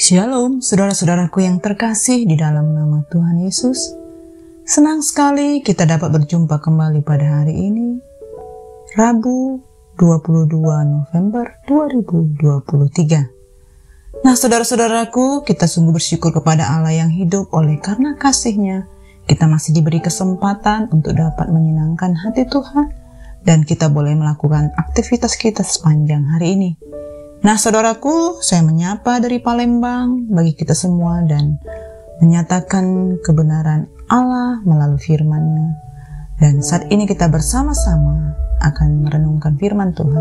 Shalom, saudara-saudaraku yang terkasih di dalam nama Tuhan Yesus. Senang sekali kita dapat berjumpa kembali pada hari ini, Rabu 22 November 2023. Nah, saudara-saudaraku, kita sungguh bersyukur kepada Allah yang hidup. Oleh karena kasih-Nya, kita masih diberi kesempatan untuk dapat menyenangkan hati Tuhan, dan kita boleh melakukan aktivitas kita sepanjang hari ini. Nah, saudaraku, saya menyapa dari Palembang bagi kita semua dan menyatakan kebenaran Allah melalui firman-Nya. Dan saat ini kita bersama-sama akan merenungkan firman Tuhan.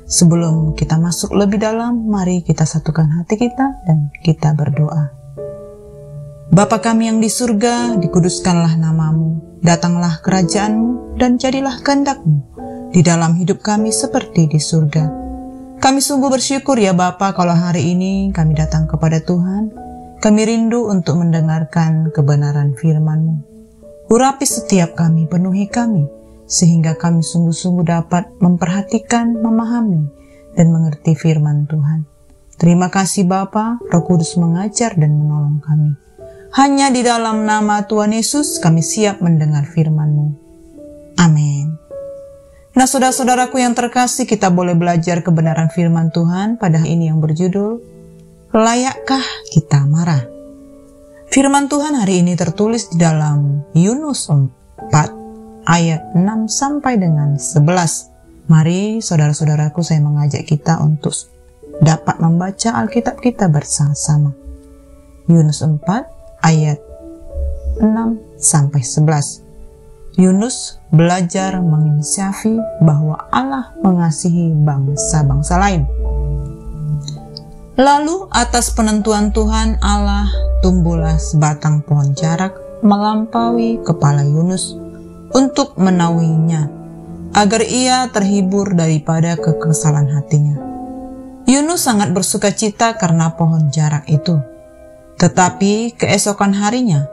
Sebelum kita masuk lebih dalam, mari kita satukan hati kita dan kita berdoa. Bapa kami yang di surga, dikuduskanlah nama-Mu, datanglah kerajaan-Mu, dan jadilah kehendak-Mu di dalam hidup kami seperti di surga. Kami sungguh bersyukur ya Bapa kalau hari ini kami datang kepada Tuhan. Kami rindu untuk mendengarkan kebenaran firman-Mu. Urapi setiap kami, penuhi kami, sehingga kami sungguh-sungguh dapat memperhatikan, memahami, dan mengerti firman Tuhan. Terima kasih Bapa, Roh Kudus mengajar dan menolong kami. Hanya di dalam nama Tuhan Yesus kami siap mendengar firman-Mu. Amin. Nah, saudara-saudaraku yang terkasih, kita boleh belajar kebenaran firman Tuhan pada ini yang berjudul, Layakkah kita marah? Firman Tuhan hari ini tertulis di dalam Yunus 4 ayat 6 sampai dengan 11. Mari saudara-saudaraku, saya mengajak kita untuk dapat membaca Alkitab kita bersama-sama. Yunus 4 ayat 6 sampai 11. Yunus belajar menginsafi bahwa Allah mengasihi bangsa-bangsa lain. Lalu atas penentuan Tuhan Allah tumbuhlah sebatang pohon jarak melampaui kepala Yunus untuk menaunginya, agar ia terhibur daripada kekesalan hatinya. Yunus sangat bersuka cita karena pohon jarak itu. Tetapi keesokan harinya,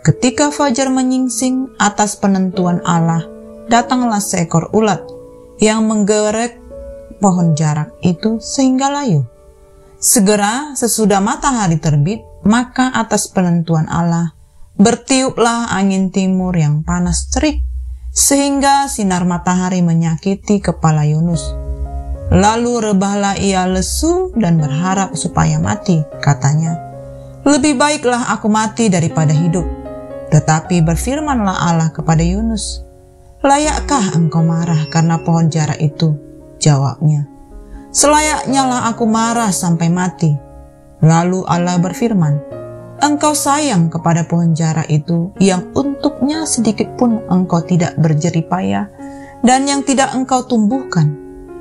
ketika fajar menyingsing atas penentuan Allah, datanglah seekor ulat yang menggerek pohon jarak itu sehingga layu. Segera sesudah matahari terbit, maka atas penentuan Allah bertiuplah angin timur yang panas terik, sehingga sinar matahari menyakiti kepala Yunus. Lalu rebahlah ia lesu dan berharap supaya mati, katanya, "Lebih baiklah aku mati daripada hidup." Tetapi berfirmanlah Allah kepada Yunus, "Layakkah engkau marah karena pohon jarak itu?" Jawabnya, "Selayaknya lah aku marah sampai mati." Lalu Allah berfirman, "Engkau sayang kepada pohon jarak itu yang untuknya sedikit pun engkau tidak berjerih payah dan yang tidak engkau tumbuhkan,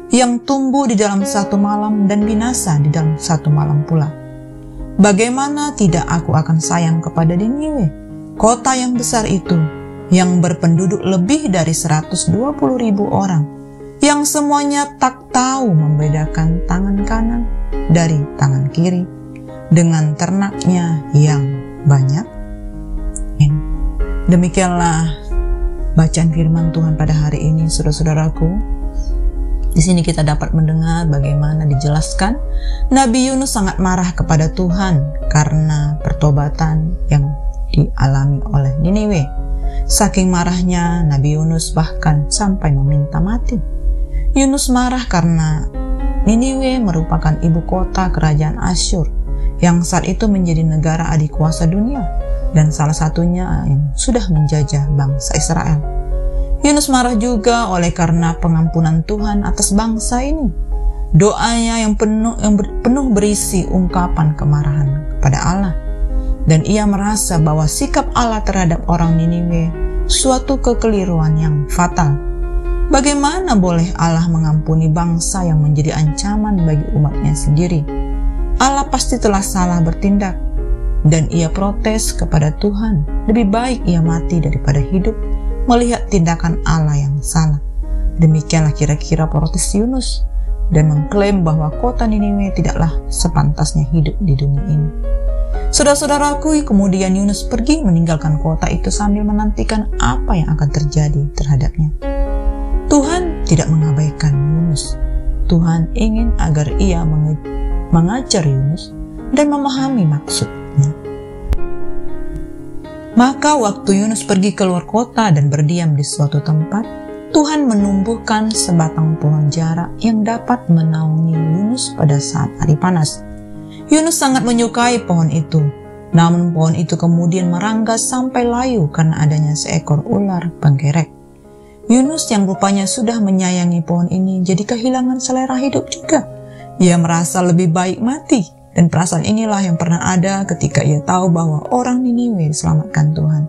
yang tumbuh di dalam satu malam dan binasa di dalam satu malam pula. Bagaimana tidak aku akan sayang kepada Niniwe, kota yang besar itu, yang berpenduduk lebih dari 120.000 orang, yang semuanya tak tahu membedakan tangan kanan dari tangan kiri, dengan ternaknya yang banyak." Demikianlah bacaan firman Tuhan pada hari ini, saudara-saudaraku. Di sini kita dapat mendengar bagaimana dijelaskan Nabi Yunus sangat marah kepada Tuhan karena pertobatan yang dialami oleh Niniwe. Saking marahnya, Nabi Yunus bahkan sampai meminta mati. Yunus marah karena Niniwe merupakan ibu kota kerajaan Asyur yang saat itu menjadi negara adikuasa dunia dan salah satunya yang sudah menjajah bangsa Israel. Yunus marah juga oleh karena pengampunan Tuhan atas bangsa ini. Doanya yang penuh berisi ungkapan kemarahan kepada Allah. Dan ia merasa bahwa sikap Allah terhadap orang Niniwe suatu kekeliruan yang fatal. Bagaimana boleh Allah mengampuni bangsa yang menjadi ancaman bagi umatnya sendiri? Allah pasti telah salah bertindak. Dan ia protes kepada Tuhan, lebih baik ia mati daripada hidup melihat tindakan Allah yang salah. Demikianlah kira-kira protes Yunus, dan mengklaim bahwa kota Niniwe tidaklah sepantasnya hidup di dunia ini. Saudara-saudaraku, kemudian Yunus pergi meninggalkan kota itu sambil menantikan apa yang akan terjadi terhadapnya. Tuhan tidak mengabaikan Yunus. Tuhan ingin agar ia mengajar Yunus dan memahami maksudnya. Maka waktu Yunus pergi keluar kota dan berdiam di suatu tempat, Tuhan menumbuhkan sebatang pohon jara yang dapat menaungi Yunus pada saat hari panas. Yunus sangat menyukai pohon itu, namun pohon itu kemudian meranggas sampai layu karena adanya seekor ular penggerek. Yunus yang rupanya sudah menyayangi pohon ini jadi kehilangan selera hidup juga. Ia merasa lebih baik mati, dan perasaan inilah yang pernah ada ketika ia tahu bahwa orang Niniwe diselamatkan Tuhan.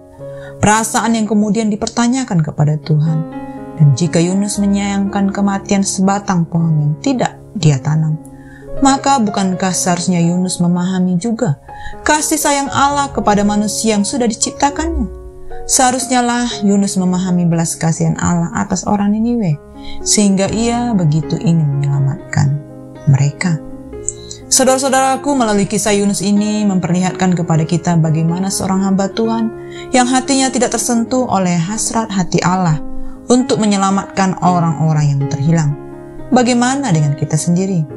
Perasaan yang kemudian dipertanyakan kepada Tuhan. Dan jika Yunus menyayangkan kematian sebatang pohon yang tidak dia tanam, maka bukankah seharusnya Yunus memahami juga kasih sayang Allah kepada manusia yang sudah diciptakannya? Seharusnya lah Yunus memahami belas kasihan Allah atas orang Niniwe, sehingga ia begitu ingin menyelamatkan mereka. Saudara-saudaraku, melalui kisah Yunus ini memperlihatkan kepada kita bagaimana seorang hamba Tuhan yang hatinya tidak tersentuh oleh hasrat hati Allah untuk menyelamatkan orang-orang yang terhilang. Bagaimana dengan kita sendiri?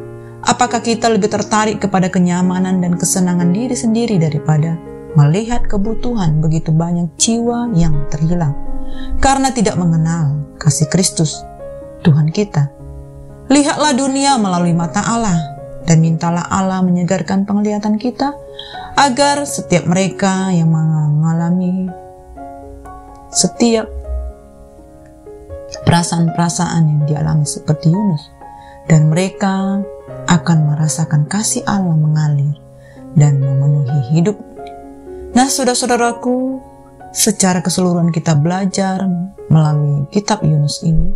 Apakah kita lebih tertarik kepada kenyamanan dan kesenangan diri sendiri daripada melihat kebutuhan begitu banyak jiwa yang terhilang karena tidak mengenal kasih Kristus, Tuhan kita? Lihatlah dunia melalui mata Allah dan mintalah Allah menyegarkan penglihatan kita agar setiap mereka yang mengalami setiap perasaan-perasaan yang dialami seperti Yunus, dan mereka akan merasakan kasih Allah mengalir dan memenuhi hidup. Nah, saudara-saudaraku, secara keseluruhan kita belajar melalui kitab Yunus ini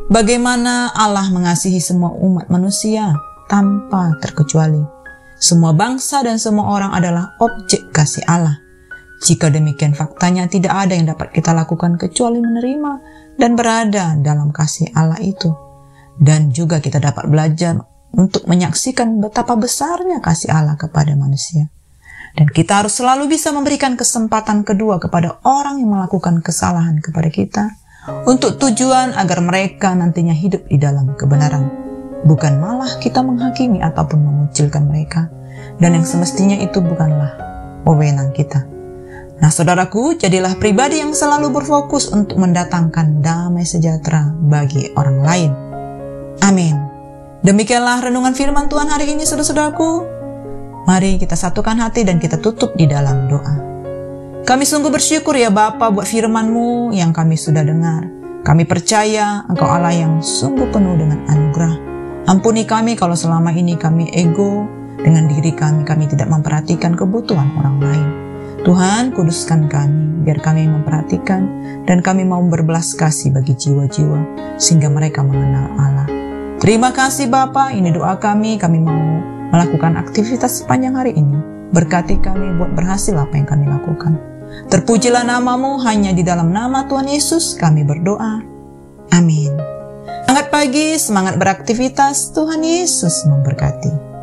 bagaimana Allah mengasihi semua umat manusia tanpa terkecuali. Semua bangsa dan semua orang adalah objek kasih Allah. Jika demikian faktanya tidak ada yang dapat kita lakukan kecuali menerima dan berada dalam kasih Allah itu. Dan juga kita dapat belajar untuk menyaksikan betapa besarnya kasih Allah kepada manusia. Dan kita harus selalu bisa memberikan kesempatan kedua kepada orang yang melakukan kesalahan kepada kita, untuk tujuan agar mereka nantinya hidup di dalam kebenaran. Bukan malah kita menghakimi ataupun mengucilkan mereka. Dan yang semestinya itu bukanlah wewenang kita. Nah, saudaraku, jadilah pribadi yang selalu berfokus untuk mendatangkan damai sejahtera bagi orang lain. Amin. Demikianlah renungan firman Tuhan hari ini, saudara-saudaraku. Mari kita satukan hati dan kita tutup di dalam doa. Kami sungguh bersyukur ya Bapa buat firman-Mu yang kami sudah dengar. Kami percaya Engkau Allah yang sungguh penuh dengan anugerah. Ampuni kami kalau selama ini kami ego dengan diri kami tidak memperhatikan kebutuhan orang lain. Tuhan, kuduskan kami, biar kami memperhatikan dan kami mau berbelas kasih bagi jiwa-jiwa, sehingga mereka mengenal Allah. Terima kasih Bapa, ini doa kami mau melakukan aktivitas sepanjang hari ini. Berkati kami buat berhasil apa yang kami lakukan. Terpujilah nama-Mu, hanya di dalam nama Tuhan Yesus kami berdoa. Amin. Semangat pagi, semangat beraktivitas, Tuhan Yesus memberkati.